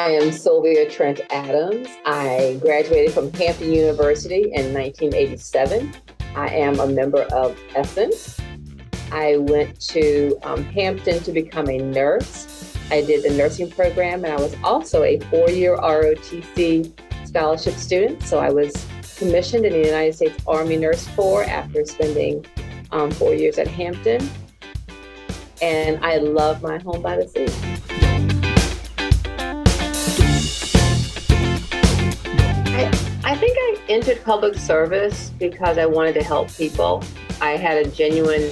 I am Sylvia Trent-Adams. I graduated from Hampton University in 1987. I am a member of Essence. I went to Hampton to become a nurse. I did the nursing program, and I was also a four-year ROTC scholarship student. So I was commissioned in the United States Army Nurse Corps after spending 4 years at Hampton. And I love my home by the sea. I think I entered public service because I wanted to help people. I had a genuine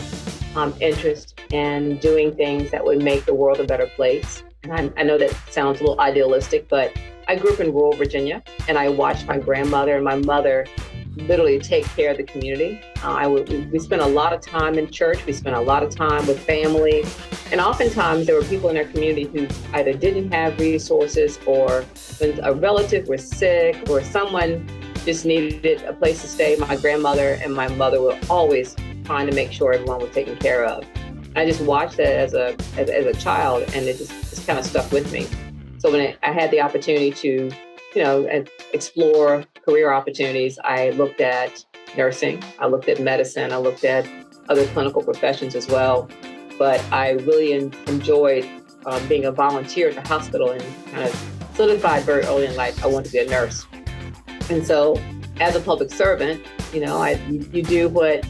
interest in doing things that would make the world a better place. And I know that sounds a little idealistic, but I grew up in rural Virginia, and I watched my grandmother and my mother literally take care of the community. We spent a lot of time in church. We spent a lot of time with family. And oftentimes there were people in our community who either didn't have resources, or when a relative was sick or someone just needed a place to stay, my grandmother and my mother were always trying to make sure everyone was taken care of. I just watched that as a child, and it just kind of stuck with me. So when I had the opportunity to, explore career opportunities, I looked at nursing, I looked at medicine, I looked at other clinical professions as well. But I really enjoyed being a volunteer at the hospital, and kind of solidified very early in life I wanted to be a nurse. And so as a public servant, you do what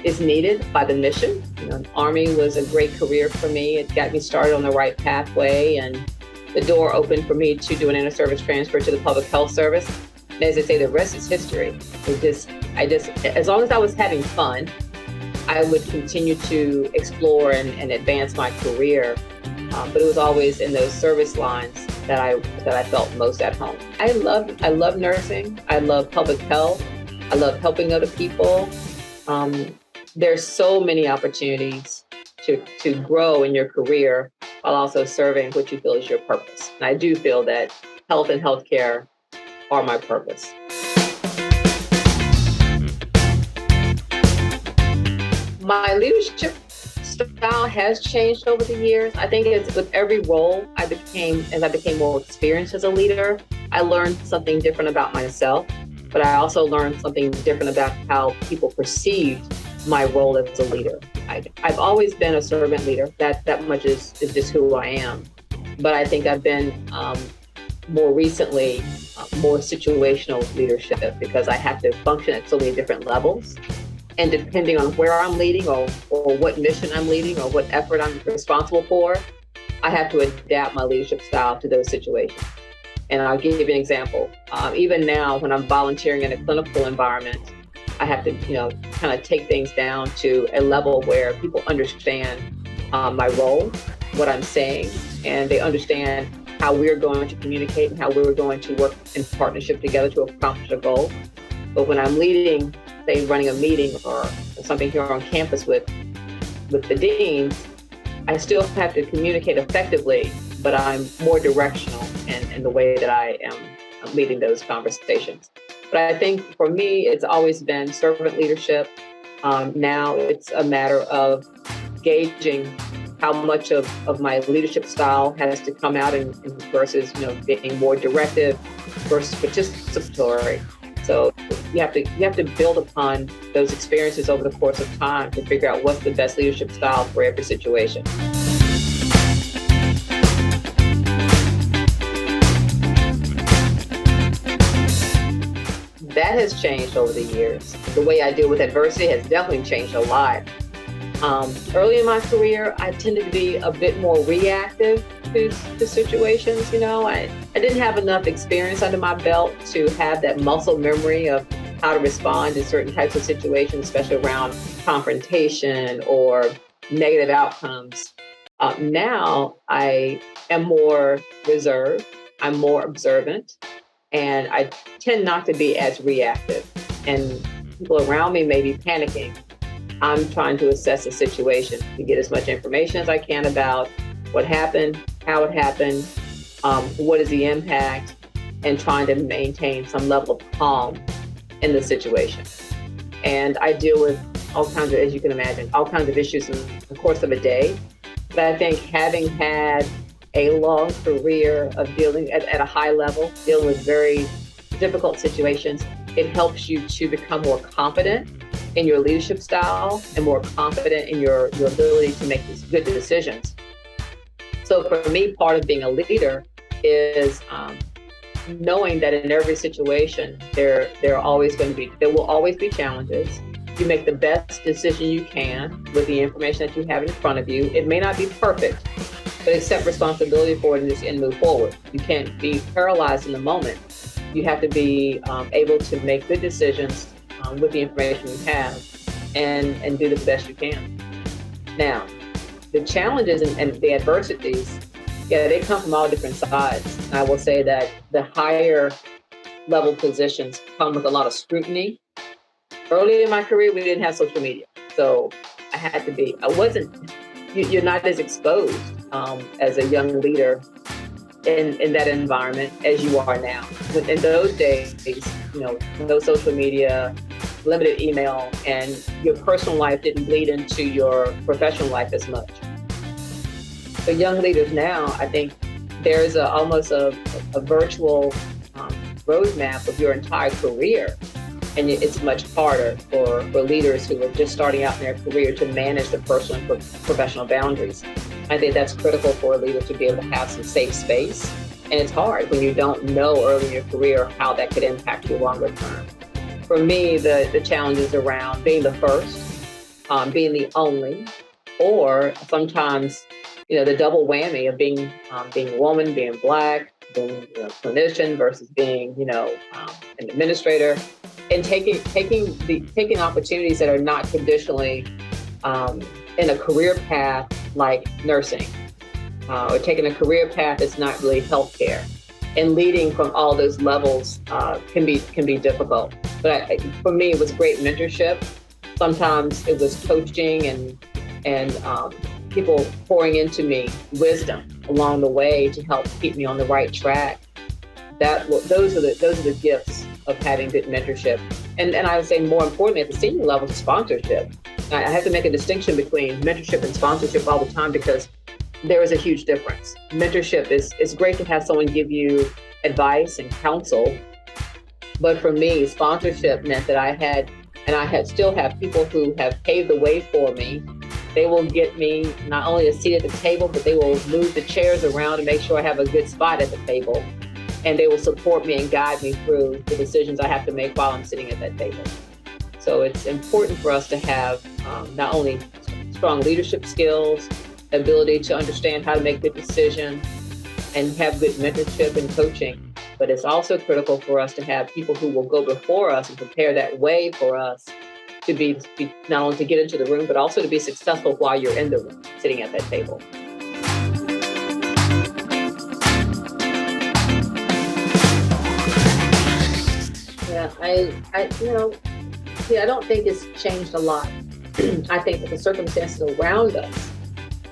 is needed by the mission. The Army was a great career for me. It got me started on the right pathway, and the door opened for me to do an inter-service transfer to the public health service. And as I say, the rest is history. As long as I was having fun, I would continue to explore and advance my career. But it was always in those service lines that I felt most at home. I love nursing. I love public health. I love helping other people. There's so many opportunities to grow in your career while also serving what you feel is your purpose. And I do feel that health and healthcare are my purpose. My leadership style has changed over the years. I think it's with every role as I became more experienced as a leader, I learned something different about myself, but I also learned something different about how people perceived my role as a leader. I've always been a servant leader. That much is just who I am. But I think I've been more recently more situational leadership, because I have to function at so many different levels. And depending on where I'm leading, or what mission I'm leading, or what effort I'm responsible for, I have to adapt my leadership style to those situations. And I'll give you an example. Even now, when I'm volunteering in a clinical environment, I have to, kind of take things down to a level where people understand my role, what I'm saying, and they understand how we're going to communicate and how we're going to work in partnership together to accomplish a goal. But when I'm leading, say, running a meeting or something here on campus with the deans, I still have to communicate effectively, but I'm more directional in the way that I am leading those conversations. But I think for me, it's always been servant leadership. Now it's a matter of gauging how much of my leadership style has to come out versus, being more directive versus participatory. So you have to build upon those experiences over the course of time to figure out what's the best leadership style for every situation. That has changed over the years. The way I deal with adversity has definitely changed a lot. Early in my career, I tended to be a bit more reactive to situations. I didn't have enough experience under my belt to have that muscle memory of how to respond to certain types of situations, especially around confrontation or negative outcomes. Now I am more reserved, I'm more observant, and I tend not to be as reactive. And people around me may be panicking. I'm trying to assess the situation to get as much information as I can about what happened, how it happened, what is the impact, and trying to maintain some level of calm in the situation. And I deal with all kinds of, as you can imagine, all kinds of issues in the course of a day. But I think having had a long career of dealing at a high level, dealing with very difficult situations, it helps you to become more confident in your leadership style and more confident in your ability to make these good decisions. So for me, part of being a leader is knowing that in every situation, there will always be challenges. You make the best decision you can with the information that you have in front of you. It may not be perfect, but accept responsibility for it and move forward. You can't be paralyzed in the moment. You have to be able to make good decisions with the information you have and do the best you can. Now, the challenges and the adversities, they come from all different sides. And I will say that the higher level positions come with a lot of scrutiny. Early in my career, we didn't have social media. So you're not as exposed as a young leader in that environment as you are now. In those days, no social media, limited email, and your personal life didn't bleed into your professional life as much. For young leaders now, I think there's almost a virtual roadmap of your entire career. And it's much harder for leaders who are just starting out in their career to manage the personal and professional boundaries. I think that's critical for a leader to be able to have some safe space. And it's hard when you don't know early in your career how that could impact you longer term. For me, the challenges around being the first, being the only, or sometimes, the double whammy of being a woman, being Black, being a clinician versus being, an administrator, and taking opportunities that are not traditionally in a career path like nursing, or taking a career path that's not really healthcare, and leading from all those levels can be difficult. But for me, it was great mentorship. Sometimes it was coaching and people pouring into me wisdom along the way to help keep me on the right track. Those are the gifts of having good mentorship. And I would say more importantly at the senior level is sponsorship. I have to make a distinction between mentorship and sponsorship all the time because there is a huge difference. Mentorship it's great to have someone give you advice and counsel. But for me, sponsorship meant that I still have people who have paved the way for me. They will get me not only a seat at the table, but they will move the chairs around to make sure I have a good spot at the table. And they will support me and guide me through the decisions I have to make while I'm sitting at that table. So it's important for us to have not only strong leadership skills, ability to understand how to make good decisions, and have good mentorship and coaching, but it's also critical for us to have people who will go before us and prepare that way for us to be not only to get into the room, but also to be successful while you're in the room, sitting at that table. Yeah, I don't think it's changed a lot. I think that the circumstances around us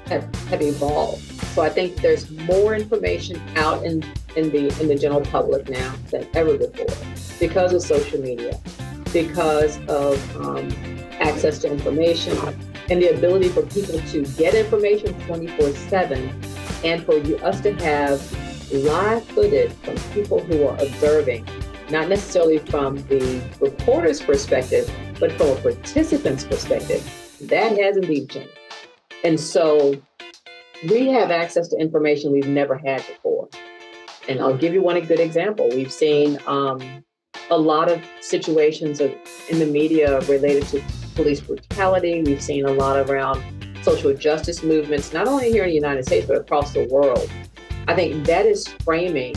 have evolved. So I think there's more information out in the general public now than ever before because of social media, because of access to information, and the ability for people to get information 24/7, and for us to have live footage from people who are observing, not necessarily from the reporter's perspective, but from a participant's perspective. That has indeed changed. And so we have access to information we've never had before. And I'll give you one good example. We've seen a lot of situations in the media related to police brutality. We've seen a lot around social justice movements, not only here in the United States, but across the world. I think that is framing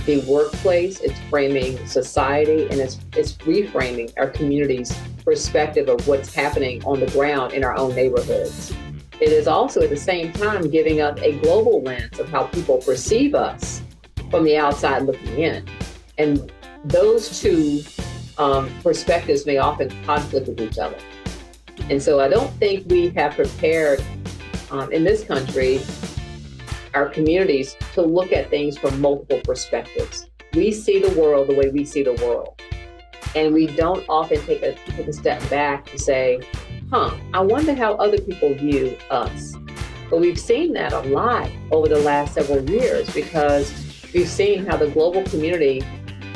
the workplace, it's framing society, and it's reframing our community's perspective of what's happening on the ground in our own neighborhoods. It is also at the same time giving us a global lens of how people perceive us from the outside looking in. And those two perspectives may often conflict with each other. And so I don't think we have prepared in this country our communities to look at things from multiple perspectives. We see the world the way we see the world. And we don't often take a step back to say, I wonder how other people view us. But we've seen that a lot over the last several years because we've seen how the global community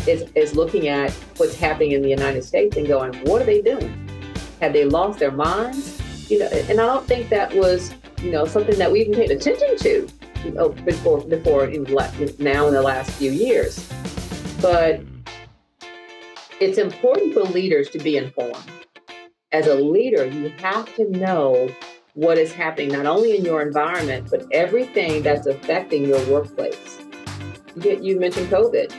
is looking at what's happening in the United States and going, what are they doing? Have they lost their minds? And I don't think that was, something that we even paid attention to, before now in the last few years. But it's important for leaders to be informed. As a leader, you have to know what is happening, not only in your environment, but everything that's affecting your workplace. You mentioned COVID.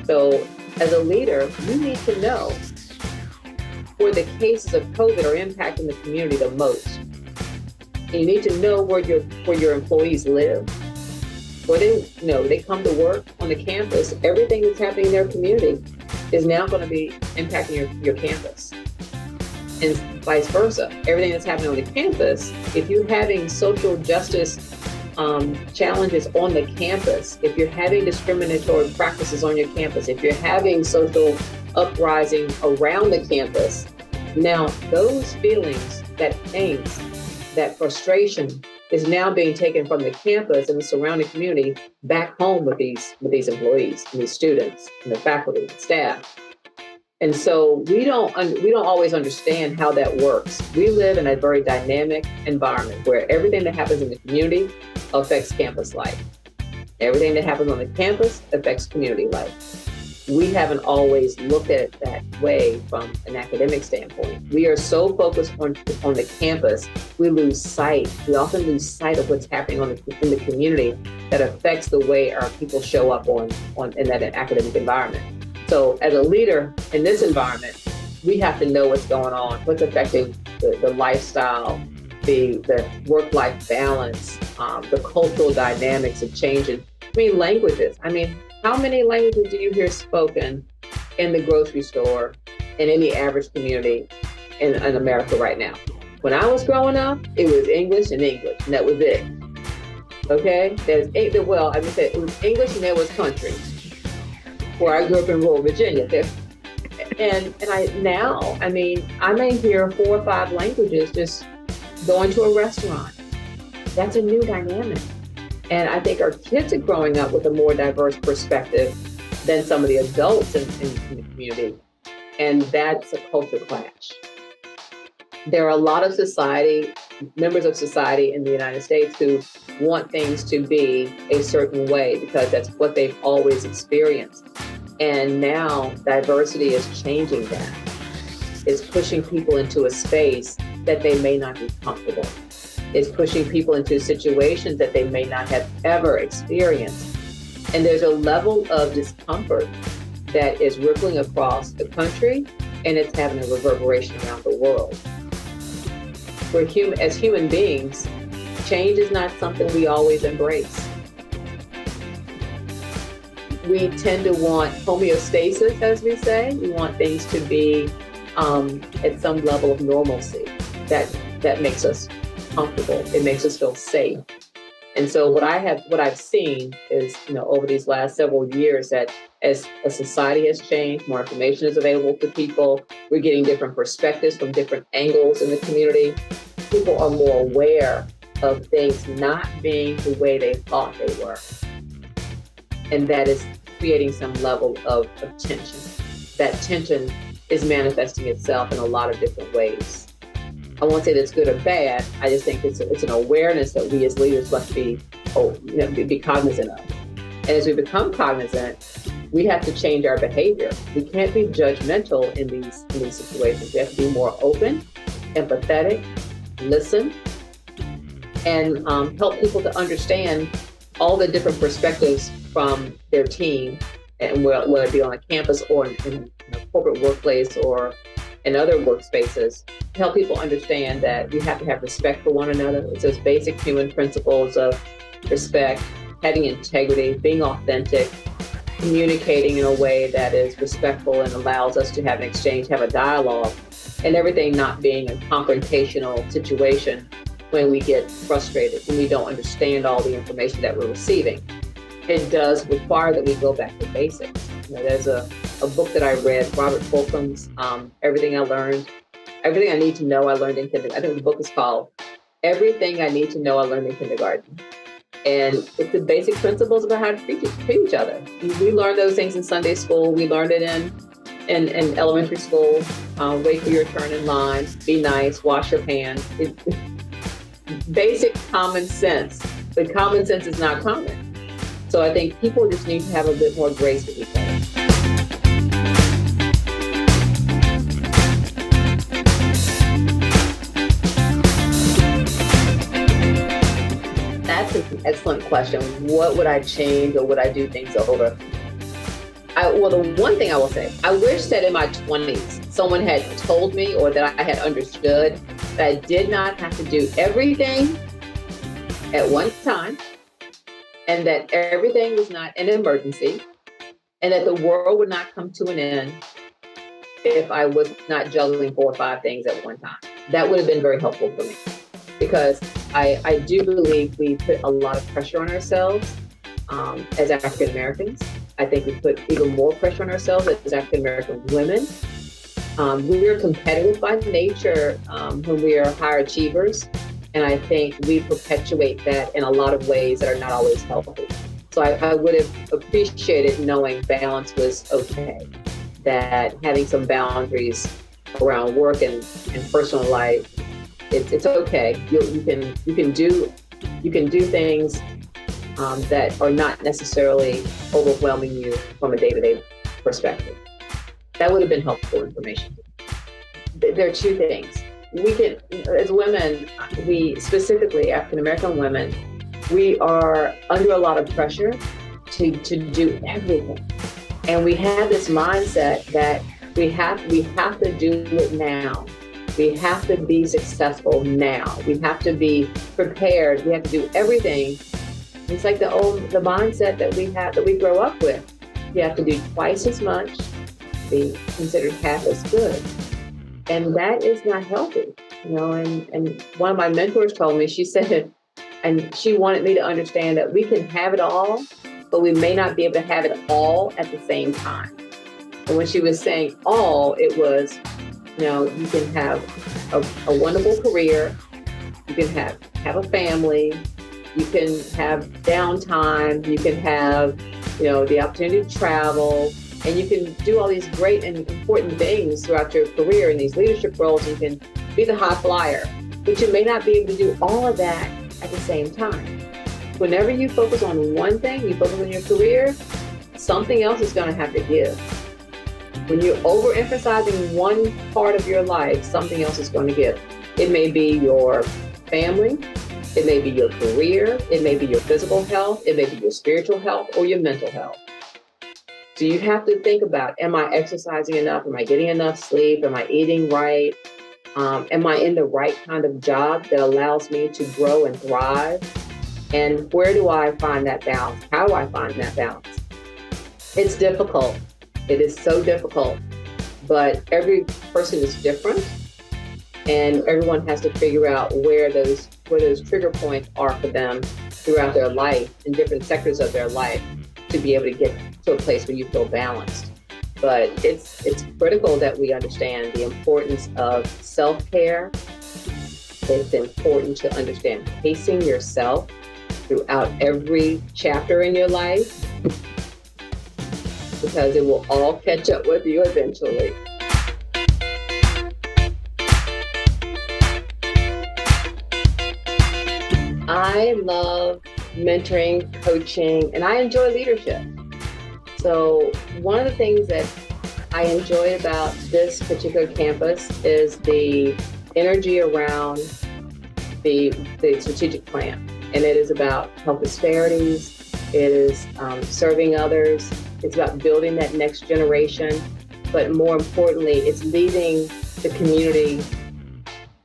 So as a leader, you need to know where the cases of COVID are impacting the community the most. And you need to know where your employees live, where they come to work on the campus. Everything that's happening in their community is now going to be impacting your campus. And vice versa. Everything that's happening on the campus, if you're having social justice challenges on the campus, if you're having discriminatory practices on your campus, if you're having social uprising around the campus, now those feelings, that angst, that frustration is now being taken from the campus and the surrounding community back home with these employees and these students and the faculty and staff. And so we don't always understand how that works. We live in a very dynamic environment where everything that happens in the community affects campus life. Everything that happens on the campus affects community life. We haven't always looked at it that way from an academic standpoint. We are so focused on the campus, we often lose sight of what's happening in the community that affects the way our people show up in that academic environment. So as a leader in this environment, we have to know what's going on, what's affecting the lifestyle, the work-life balance, the cultural dynamics of changing. Languages. How many languages do you hear spoken in the grocery store and in the average community in America right now? When I was growing up, it was English, and that was it. Okay? It was English and there was country. Where I grew up in rural Virginia. I may hear 4 or 5 languages just going to a restaurant. That's a new dynamic. And I think our kids are growing up with a more diverse perspective than some of the adults in the community. And that's a culture clash. There are a lot of members of society in the United States who want things to be a certain way because that's what they've always experienced. And now diversity is changing that. It's pushing people into a space that they may not be comfortable. It's pushing people into situations that they may not have ever experienced. And there's a level of discomfort that is rippling across the country, and it's having a reverberation around the world. As human beings, change is not something we always embrace. We tend to want homeostasis, as we say. We want things to be at some level of normalcy that makes us comfortable. It makes us feel safe. And so what I've seen is, over these last several years, that as a society has changed, more information is available to people. We're getting different perspectives from different angles in the community. People are more aware of things not being the way they thought they were. And that is creating some level of tension. That tension is manifesting itself in a lot of different ways. I won't say that's good or bad. I just think it's an awareness that we as leaders must be cognizant of. And as we become cognizant, we have to change our behavior. We can't be judgmental in these situations. We have to be more open, empathetic, listen, and help people to understand all the different perspectives from their team, and whether it be on a campus or in a corporate workplace or in other workspaces, to help people understand that you have to have respect for one another. It's those basic human principles of respect, having integrity, being authentic, communicating in a way that is respectful and allows us to have an exchange, have a dialogue, and everything not being a confrontational situation when we get frustrated, when we don't understand all the information that we're receiving. It does require that we go back to basics. There's a book that I read, Robert Fulcom's Everything I Need to Know, I Learned in Kindergarten. I think the book is called everything I need to know I learned in kindergarten. And it's the basic principles about how to treat each other. We learned those things in Sunday school. We learned it in elementary school. Wait for your turn in line. Be nice. Wash your hands. Basic common sense. But common sense is not common. So I think people just need to have a bit more grace with each other. That's an excellent question. What would I change, or would I do things over? Well, the one thing I will say, I wish that in my 20s, someone had told me, or that I had understood, that I did not have to do everything at one time, and that everything was not an emergency, and that the world would not come to an end if I was not juggling 4 or 5 things at one time. That would have been very helpful for me, because I do believe we put a lot of pressure on ourselves as African Americans. I think we put even more pressure on ourselves as African American women. We are competitive by nature when we are high achievers. And I think we perpetuate that in a lot of ways that are not always healthy. So I would have appreciated knowing balance was okay, that having some boundaries around work and personal life, it's okay. You can do things that are not necessarily overwhelming you from a day-to-day perspective. That would have been helpful information. There are 2 things. We can, as women, we specifically African-American women, we are under a lot of pressure to do everything. And we have this mindset that we have to do it now. We have to be successful now. We have to be prepared. We have to do everything. It's like the mindset that we grow up with. You have to do twice as much, be considered half as good. And that is not healthy, and one of my mentors told me, she said, and she wanted me to understand that we can have it all, but we may not be able to have it all at the same time. And when she was saying all, it was, you can have a wonderful career, you can have a family, you can have downtime, you can have, the opportunity to travel, and you can do all these great and important things throughout your career in these leadership roles. You can be the high flyer, but you may not be able to do all of that at the same time. Whenever you focus on one thing, you focus on your career, something else is going to have to give. When you're overemphasizing one part of your life, something else is going to give. It may be your family, it may be your career, it may be your physical health, it may be your spiritual health, or your mental health. So you have to think about, am I exercising enough? Am I getting enough sleep? Am I eating right? Am I in the right kind of job that allows me to grow and thrive? And where do I find that balance? How do I find that balance? It's difficult. It is so difficult, but every person is different, and everyone has to figure out where those trigger points are for them throughout their life, in different sectors of their life, to be able to get to a place where you feel balanced. But it's critical that we understand the importance of self-care. It's important to understand pacing yourself throughout every chapter in your life, because it will all catch up with you eventually. I love mentoring, coaching, and I enjoy leadership. So one of the things that I enjoy about this particular campus is the energy around the strategic plan. And it is about health disparities, it is serving others, it's about building that next generation, but more importantly, it's leaving the community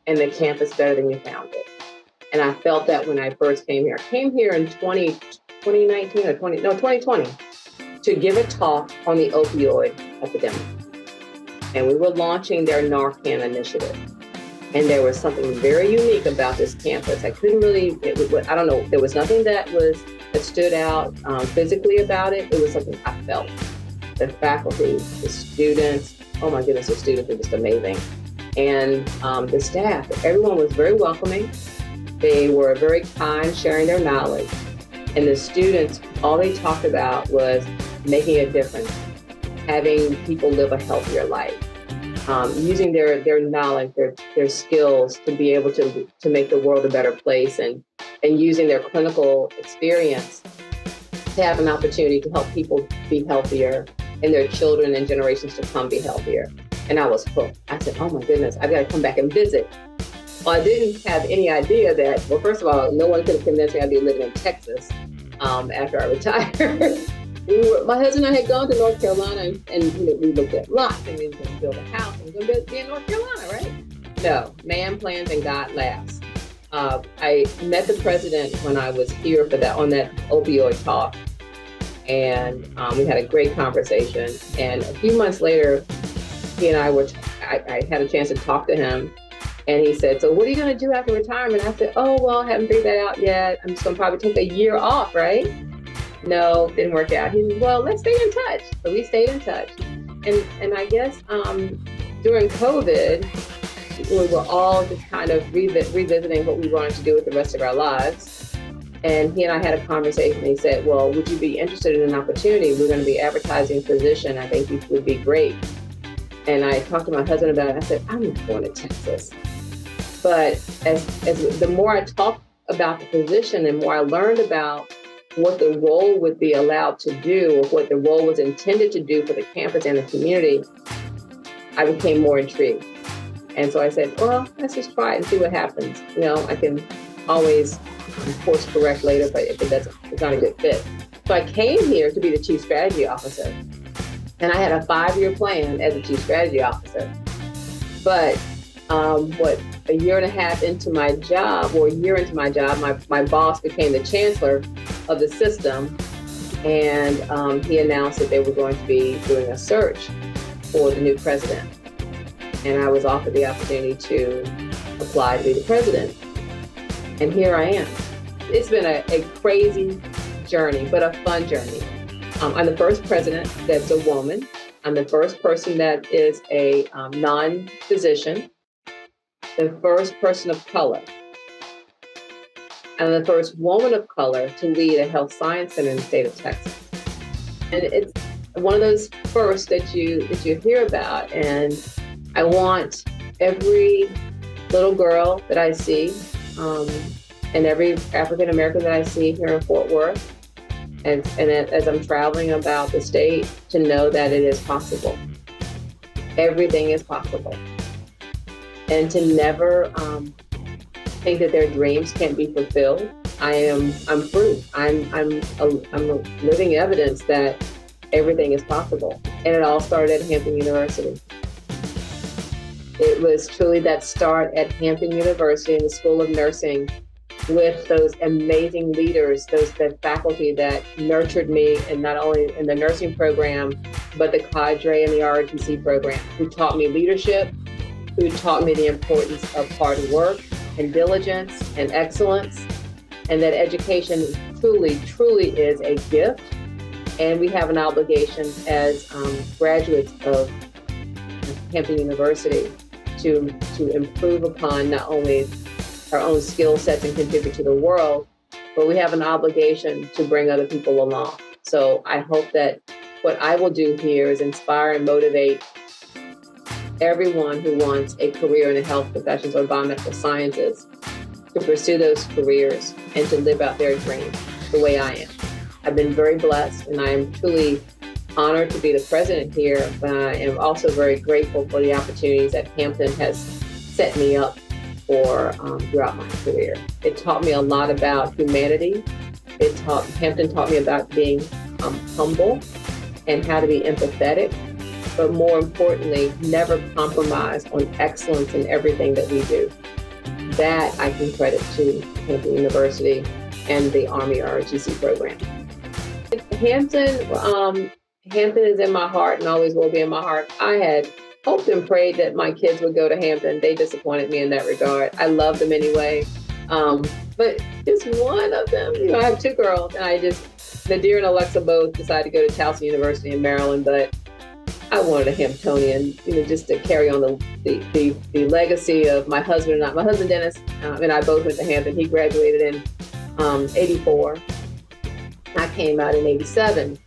and the campus better than you found it. And I felt that when I first came here. I came here in 2020 to give a talk on the opioid epidemic. And we were launching their Narcan initiative. And there was something very unique about this campus. I couldn't really, I don't know, there was nothing that stood out physically about it. It was something I felt. The faculty, the students, oh my goodness, the students were just amazing. And the staff, everyone was very welcoming. They were very kind, sharing their knowledge. And the students, all they talked about was making a difference, having people live a healthier life, using their knowledge, their skills to be able to make the world a better place, and using their clinical experience to have an opportunity to help people be healthier and their children and generations to come be healthier. And I was hooked. I said, oh my goodness, I've got to come back and visit. Well, I didn't have any idea that, well, first of all, no one could have convinced me I'd be living in Texas after I retired. My husband and I had gone to North Carolina, and we looked at lots, and we were going to build a house, and we were going to be in North Carolina, right? No, man plans and God laughs. I met the president when I was here on that opioid talk, and we had a great conversation. And a few months later, he and I had a chance to talk to him, and he said, so what are you going to do after retirement? I said, oh, well, I haven't figured that out yet. I'm just going to probably take a year off, right? No, didn't work out. He said, well, let's stay in touch. So we stayed in touch. And I guess during COVID, we were all just kind of revisiting what we wanted to do with the rest of our lives. And he and I had a conversation. He said, well, would you be interested in an opportunity? We're going to be advertising a position. I think you would be great. And I talked to my husband about it. I said, I'm not going to Texas. But as the more I talked about the position, the more I learned about what the role would be allowed to do, or what the role was intended to do for the campus and the community, I became more intrigued. And so I said, well, let's just try it and see what happens. I can always course correct later, but if it's not a good fit. So I came here to be the Chief Strategy Officer. And I had a 5-year plan as a Chief Strategy Officer. But a year and a half into my job, or a year into my job, my boss became the chancellor of the system. And he announced that they were going to be doing a search for the new president. And I was offered the opportunity to apply to be the president. And here I am. It's been a crazy journey, but a fun journey. I'm the first president that's a woman. I'm the first person that is a non-physician, the first person of color. I'm the first woman of color to lead a health science center in the state of Texas. And it's one of those firsts that you hear about. And I want every little girl that I see, and every African American that I see here in Fort Worth, and as I'm traveling about the state, to know that it is possible. Everything is possible. And to never think that their dreams can't be fulfilled. I'm proof. I'm a living evidence that everything is possible. And it all started at Hampton University. It was truly that start at Hampton University in the School of Nursing, with those amazing leaders, that faculty that nurtured me, and not only in the nursing program, but the cadre and the ROTC program, who taught me leadership, who taught me the importance of hard work and diligence and excellence, and that education truly, truly is a gift. And we have an obligation as graduates of Hampton University to improve upon not only our own skill sets and contribute to the world, but we have an obligation to bring other people along. So I hope that what I will do here is inspire and motivate everyone who wants a career in the health professions or biomedical sciences to pursue those careers and to live out their dreams the way I am. I've been very blessed, and I am truly honored to be the president here, but I am also very grateful for the opportunities that Hampton has set me up for throughout my career. It taught me a lot about humanity. Hampton taught me about being humble and how to be empathetic, but more importantly, never compromise on excellence in everything that we do. That I can credit to Hampton University and the Army ROTC program. Hampton is in my heart and always will be in my heart. I had hoped and prayed that my kids would go to Hampton. They disappointed me in that regard. I love them anyway. But just one of them, I have 2 girls, and Nadir and Alexa both decided to go to Towson University in Maryland, but I wanted a Hamptonian, just to carry on the legacy of my husband and I. My husband Dennis and I both went to Hampton. He graduated in '84. I came out in '87.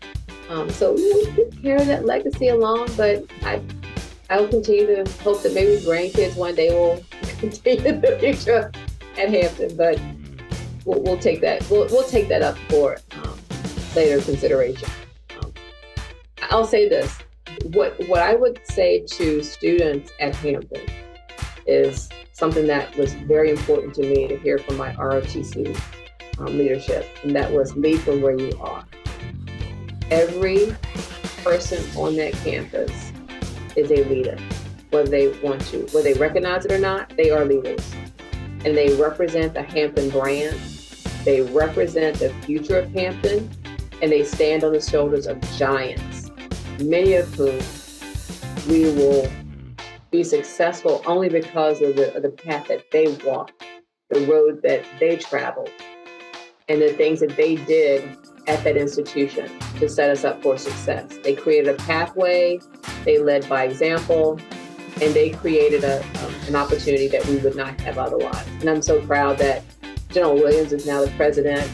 So we carry that legacy along, but I will continue to hope that maybe grandkids one day will continue the future at Hampton. But we'll take that. We'll take that up for later consideration. I'll say this. What I would say to students at Hampton is something that was very important to me to hear from my ROTC leadership, and that was lead from where you are. Every person on that campus is a leader, whether they want to, whether they recognize it or not, they are leaders. And they represent the Hampton brand, they represent the future of Hampton, and they stand on the shoulders of giants, many of whom we will be successful only because of the path that they walked, the road that they traveled, and the things that they did at that institution to set us up for success. They created a pathway, they led by example, and they created an opportunity that we would not have otherwise. And I'm so proud that General Williams is now the president.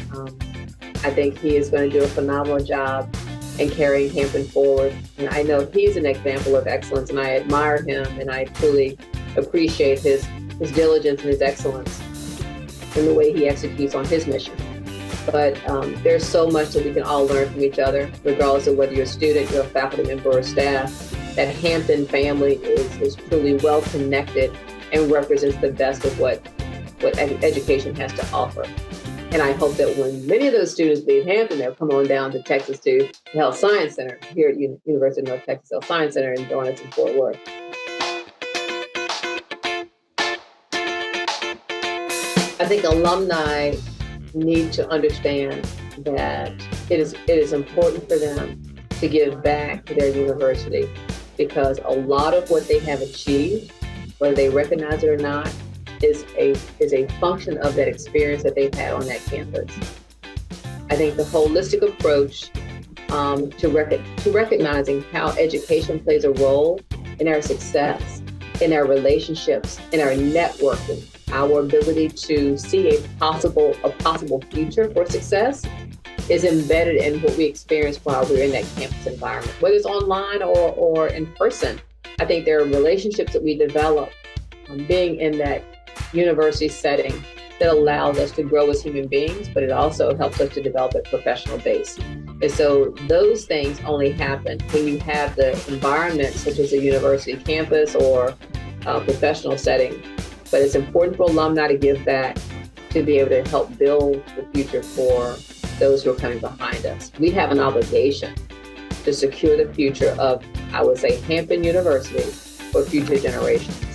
I think he is going to do a phenomenal job in carrying Hampton forward. And I know he's an example of excellence, and I admire him, and I truly appreciate his diligence and his excellence in the way he executes on his mission. But there's so much that we can all learn from each other, regardless of whether you're a student, you're a faculty member, or staff. That Hampton family is truly well connected and represents the best of what education has to offer. And I hope that when many of those students leave Hampton, they'll come on down to Texas to the Health Science Center here at University of North Texas Health Science Center and join us in Fort Worth. I think alumni need to understand that it is important for them to give back to their university, because a lot of what they have achieved, whether they recognize it or not, is a function of that experience that they've had on that campus. I think the holistic approach to recognizing how education plays a role in our success, in our relationships, in our networking, our ability to see a possible future for success is embedded in what we experience while we're in that campus environment, whether it's online or in person. I think there are relationships that we develop being in that university setting that allows us to grow as human beings, but it also helps us to develop a professional base. And so those things only happen when you have the environment, such as a university campus or a professional setting. But it's important for alumni to give back, to be able to help build the future for those who are coming behind us. We have an obligation to secure the future of, I would say, Hampton University for future generations.